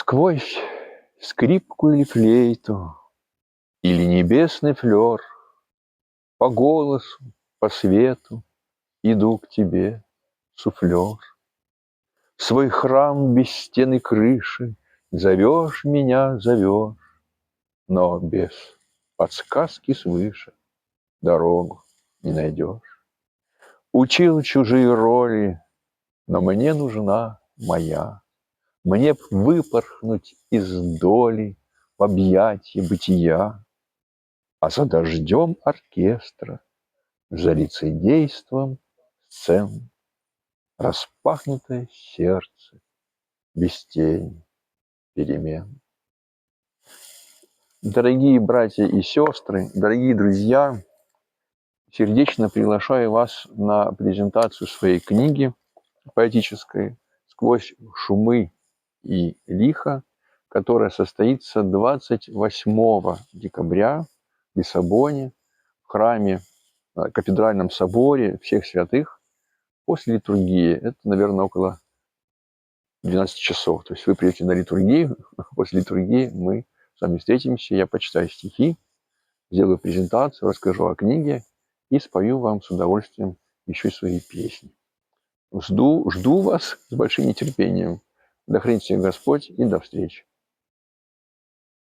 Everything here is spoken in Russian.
Сквозь скрипку или флейту, или небесный флёр, по голосу, по свету иду к тебе, суфлёр. В свой храм без стен и крыши зовешь меня, зовешь, но без подсказки свыше дорогу не найдешь. Учил чужие роли, но мне нужна моя. Мне б выпорхнуть из доли в объятье бытия, а за дождем оркестра, за лицедейством сцен распахнутое сердце без тени перемен. Дорогие братья и сестры, дорогие друзья, сердечно приглашаю вас на презентацию своей книги поэтической «Сквозь шумы и лихо», которая состоится 28 декабря в Лиссабоне, в храме, кафедральном соборе всех святых после литургии. Это, наверное, около 12 часов. То есть вы придете на литургию, после литургии мы с вами встретимся, я почитаю стихи, сделаю презентацию, расскажу о книге и спою вам с удовольствием еще и свои песни. Жду вас с большим нетерпением. Да хранит всех Господь и до встречи.